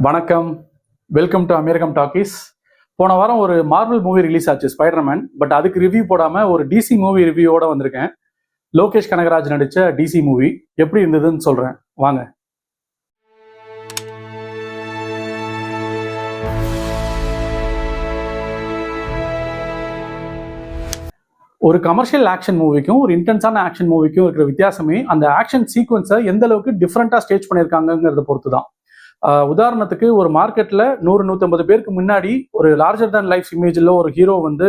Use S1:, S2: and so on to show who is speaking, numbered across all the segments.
S1: வணக்கம், welcome to அமெரிக்கம் talkies. போன வாரம் ஒரு மார்வல் மூவி ரிலீஸ் ஆச்சு, ஸ்பைடர்மேன். பட் அதுக்கு ரிவ்யூ போடாம ஒரு டிசி மூவி ரிவ்யூவோட வந்திருக்கேன். லோகேஷ் கனகராஜ் நடிச்ச டிசி மூவி எப்படி இருந்ததுன்னு சொல்றேன், வாங்க. ஒரு கமர்ஷியல் ஆக்ஷன் மூவிக்கும் ஒரு இன்டென்ஸான ஆக்ஷன் மூவிக்கும் இருக்கிற வித்தியாசமே அந்த ஆக்ஷன் சீக்வன்ஸை எந்த அளவுக்கு டிஃப்ரெண்டா ஸ்டேஜ் பண்ணியிருக்காங்கிறத பொறுத்து தான். உதாரணத்துக்கு ஒரு மார்க்கெட்ல 100-150 பேருக்கு முன்னாடி ஒரு லார்ஜர் தேன் லைஃப் இமேஜ்ல ஒரு ஹீரோ வந்து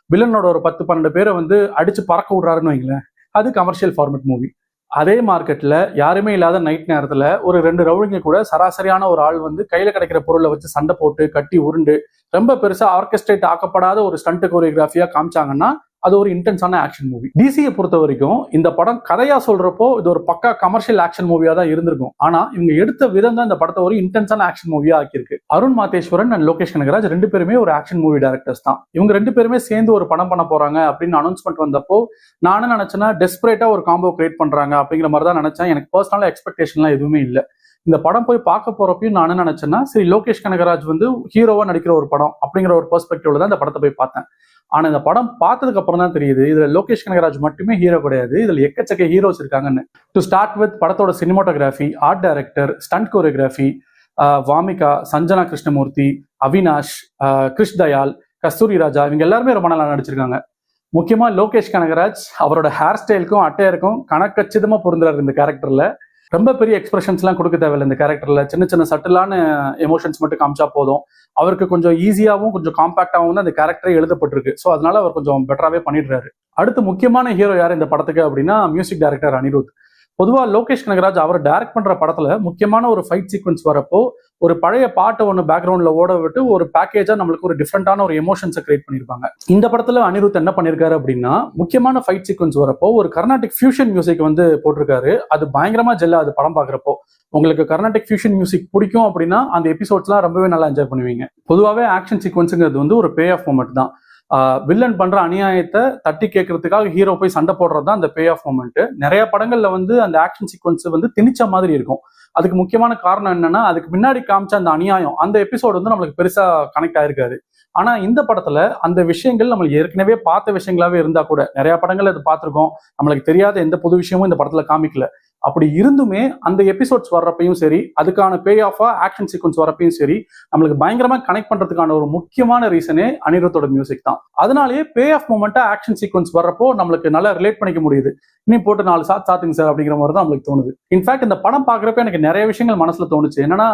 S1: வில்லனோட ஒரு 10-12 பேரை வந்து அடிச்சு பறக்க விடுறாருன்னு வைங்களேன், அது கமர்ஷியல் ஃபார்மேட் மூவி. அதே மார்க்கெட்ல யாருமே இல்லாத நைட் நேரத்துல ஒரு 2 ரவுடிங்க கூட சராசரியான ஒரு ஆள் வந்து கையில கிடைக்கிற பொருளை வச்சு சண்டை போட்டு கட்டி உருண்டு ரொம்ப பெருசா ஆர்கெஸ்ட்ரேட் ஆக்கப்படாத ஒரு ஸ்டண்ட் கோரியோகிராஃபியா காமிச்சாங்கன்னா அது ஒரு இன்டென்ஸான ஆக்ஷன் மூவி. டிசியை பொறுத்த வரைக்கும் இந்த படம் கதையா சொல்றப்போ இது ஒரு பக்கா கமர்ஷியல் ஆக்ஷன் மூவியா தான் இருந்திருக்கும். ஆனா இவங்க எடுத்த விதம் தான் இந்த படத்தை ஒரு இன்டென்ஸான ஆக்ஷன் மூவியா ஆக்கியிருக்கு. அருண் மாதேஸ்வரன் அண்ட் லோகேஷ் கனகராஜ் 2 பேருமே ஒரு ஆக்ஷன் மூவி டைரக்டர்ஸ் தான். இவங்க 2 பேருமே சேர்ந்து ஒரு படம் பண்ண போறாங்க அப்படின்னு அனௌன்ஸ்மெண்ட் வந்தப்போ நானும் நினைச்சேன்னா டெஸ்பரேட்டா ஒரு காம்போ கிரியேட் பண்றாங்க அப்படிங்கிற மாதிரி தான் நினைச்சேன். எனக்கு பர்சனலா எக்ஸ்பெக்டேஷன்லாம் எதுவுமே இல்லை. இந்த படம் போய் பார்க்க போறப்பையும் நான் என்ன நினைச்சேன்னா, சரி லோகேஷ் கனகராஜ் வந்து ஹீரோவா நடிக்கிற ஒரு படம் அப்படிங்கிற ஒரு பெர்ஸ்பெக்டிவ்ல தான் இந்த படத்தை போய் பார்த்தேன். ஆனா இந்த படம் பார்த்ததுக்கு அப்புறம் தான் தெரியுது இதுல லோகேஷ் கனகராஜ் மட்டுமே ஹீரோ கிடையாது, இதுல எக்கச்சக்க ஹீரோஸ் இருக்காங்கன்னு. டு ஸ்டார்ட் வித் படத்தோட cinematography, art director, stunt choreography, Wamiqa, Sanjana Krishnamurthy, Avinash, Krish Dayal, Kasthuri Raja, இவங்க எல்லாருமே ரொம்ப நல்லா நடிச்சிருக்காங்க. முக்கியமா லோகேஷ் கனகராஜ் அவரோட ஹேர் ஸ்டைலுக்கும் அட்டையருக்கும் கணக்கச்சிதமா பொருந்துறாரு இந்த கேரக்டர்ல. ரொம்ப பெரிய எக்ஸ்பிரஷன்ஸ்லாம் கொடுக்க தேவையில்லை இந்த கேரக்டர்ல. சின்ன சின்ன சட்டிலான எமோஷன்ஸ் மட்டும் காமிச்சா போதும். அவருக்கு கொஞ்சம் ஈஸியாகவும் கொஞ்சம் காம்பாக்டாகவும் தான் இந்த கேரக்டரே எழுதப்பட்டிருக்கு. ஸோ அதனால அவர் கொஞ்சம் பெட்டராகவே பண்ணிடுறாரு. அடுத்து முக்கியமான ஹீரோ யார் இந்த படத்துக்கு அப்படின்னா மியூசிக் டைரக்டர் அனிருத். பொதுவாக லோகேஷ் கனகராஜ் அவர் டைரக்ட் பண்ற படத்துல முக்கியமான ஒரு ஃபைட் சீக்வன்ஸ் வரப்போ ஒரு பழைய பாட்டை ஒன்று பேக்ரவுண்ட்ல ஓட விட்டு ஒரு பேக்கேஜா நம்மளுக்கு ஒரு டிஃப்ரெண்டான ஒரு எமோஷன்ஸை கிரியேட் பண்ணியிருப்பாங்க. இந்த படத்துல அனிருத் என்ன பண்ணியிருக்காரு அப்படின்னா, முக்கியமான ஃபைட் சீக்வன்ஸ் வரப்போ ஒரு கர்நாடிக் ஃபியூஷன் மியூசிக் வந்து போட்டிருக்காரு. அது பயங்கரமா ஜெல்லா அது படம் பார்க்குறப்போ. உங்களுக்கு கர்நாடிக் ஃபியூஷன் மியூசிக் பிடிக்கும் அப்படின்னா அந்த எபிசோட்ஸ்லாம் ரொம்பவே நல்லா என்ஜாய் பண்ணுவீங்க. பொதுவாகவே ஆக்ஷன் சீக்வன்ஸுங்கிறது வந்து ஒரு பே ஆஃப் மூமெண்ட் தான். வில்லன் பண்ற அநியாயத்தை தட்டி கேட்கறதுக்காக ஹீரோ போய் சண்டை போடுறது தான் அந்த பே ஆஃப் மூமெண்ட். நிறைய படங்கள்ல வந்து அந்த ஆக்ஷன் சீக்வன்ஸ் வந்து திணிச்ச மாதிரி இருக்கும். அதுக்கு முக்கியமான காரணம் என்னன்னா, அதுக்கு முன்னாடி காமிச்ச அந்த அநியாயம் அந்த எபிசோடு வந்து நம்மளுக்கு பெருசா கனெக்ட் ஆயிருக்காரு. ஆனா இந்த படத்துல அந்த விஷயங்கள் நம்மளுக்கு ஏற்கனவே பார்த்த விஷயங்களாவே இருந்தா கூட, நிறைய படங்கள் அது பார்த்திருக்கோம், நம்மளுக்கு தெரியாத எந்த புது விஷயமும் இந்த படத்துல காமிக்கல. அப்படி இருந்துமே அந்த எபிசோட்ஸ் வர்றப்பையும் சரி, அதுக்கான பே ஆஃபா ஆக்ஷன் சீக்வன்ஸ் வரப்பையும் சரி, நம்மளுக்கு பயங்கரமா கனெக்ட் பண்றதுக்கான ஒரு முக்கியமான ரீசனே அனிருத்தோட மியூசிக் தான். அதனாலேயே பே ஆஃப் மூமெண்டா ஆக்ஷன் சீக்வன்ஸ் வர்றப்போ நம்மளுக்கு நல்லா ரிலேட் பண்ணிக்க முடியுது. இன்னும் போட்டு 4 சாத்துங்க சார் அப்படிங்கிற மாதிரி தான் நம்மளுக்கு தோணுது. இன்ஃபேக்ட் இந்த படம் பாக்குறப்ப எனக்கு நிறைய விஷயங்கள் மனசுல தோணுச்சு. என்னன்னா,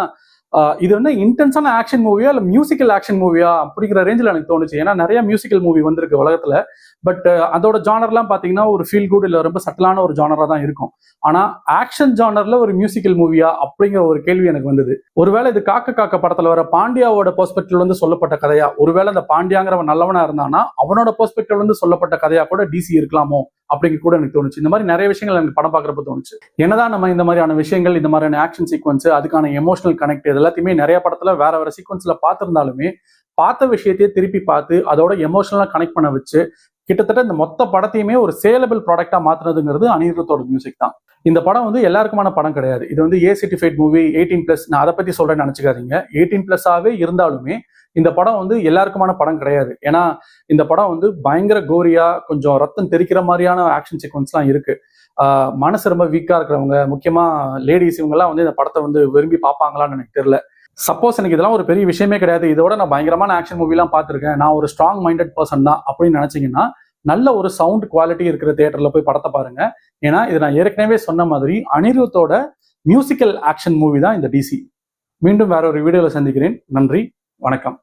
S1: இது வந்து இன்டென்ஸான ஆக்ஷன் மூவியா இல்ல மியூசிக்கல் ஆக்ஷன் மூவியா அப்படிங்கிற ரேஞ்சில் எனக்கு தோணுச்சு. ஏன்னா நிறைய மியூசிக்கல் மூவி வந்திருக்கு உலகத்துல. பட் அதோட ஜானர்லாம் பாத்தீங்கன்னா ஒரு ஃபீல் குட் இல்ல ரொம்ப சட்டலான ஒரு ஜானரா தான் இருக்கும். ஆனா ஆக்ஷன் ஜானர்ல ஒரு மியூசிக்கல் மூவியா அப்படிங்கிற ஒரு கேள்வி எனக்கு வந்தது. ஒருவேளை இது காக்க காக்க படத்துல வர பாண்டியாவோட பெர்ஸ்பெக்டிவ்ல இருந்து சொல்லப்பட்ட கதையா, ஒருவேளை அந்த பாண்டியாங்கிறவன் நல்லவனா இருந்தானா அவனோட பெர்ஸ்பெக்டிவ்ல இருந்து சொல்லப்பட்ட கதையா கூட டிசி இருக்கலாமோ அப்படிங்க கூட எனக்கு தோணுச்சு. இந்த மாதிரி நிறைய விஷயங்கள் எனக்கு படம் பார்க்கறப்ப தோணுச்சு. என்னதான் நம்ம இந்த மாதிரியான விஷயங்கள், இந்த மாதிரியான ஆக்ஷன் சீக்வன்ஸ், அதுக்கான எமோஷனல் கனெக்ட் எல்லாத்தையுமே நிறைய படத்துல வேற வேற சீக்வன்ஸ்ல பார்த்திருந்தாலுமே பார்த்த விஷயத்தையே திருப்பி பார்த்து அதோட எமோஷனலா கனெக்ட் பண்ண வச்சு கிட்டத்தட்ட இந்த மொத்த படத்தையுமே ஒரு சேலபிள் ப்ராடக்டா மாத்துறதுங்கிறது அனிருத்தோட மியூசிக் தான். இந்த படம் வந்து எல்லாருக்குமான படம் கிடையாது. இது வந்து ஏ சர்டிஃபைட் மூவி, 18+. நான் அதை பத்தி சொல்றேன்னு நினைச்சுக்காதீங்க. 18+ஆவே இருந்தாலுமே இந்த படம் வந்து எல்லாருக்குமான படம் கிடையாது. ஏன்னா இந்த படம் வந்து பயங்கர கோரியா, கொஞ்சம் ரத்தம் தெரிக்கிற மாதிரியான ஆக்ஷன் சீக்வன்ஸ்லாம் இருக்கு. மனசு ரொம்ப வீக்கா இருக்கிறவங்க, முக்கியமா லேடிஸ், இவங்கெல்லாம் வந்து இந்த படத்தை வந்து விரும்பி பார்ப்பாங்களான்னு எனக்கு தெரியல. சப்போஸ் எனக்கு இதெல்லாம் ஒரு பெரிய விஷயமே கிடையாது, இதோட நான் பயங்கரமான ஆக்ஷன் மூவிலாம் பார்த்துருக்கேன், நான் ஒரு ஸ்ட்ராங் மைண்டட் பர்சன் தான் அப்படின்னு நினைச்சீங்கன்னா நல்ல ஒரு சவுண்ட் குவாலிட்டி இருக்கிற தியேட்டர்ல போய் படத்தை பாருங்க. ஏன்னா இது நான் ஏற்கனவே சொன்ன மாதிரி அனிருத்தோட மியூசிக்கல் ஆக்ஷன் மூவி தான் இந்த டிசி. மீண்டும் வேற ஒரு வீடியோல சந்திக்கிறேன். நன்றி, வணக்கம்.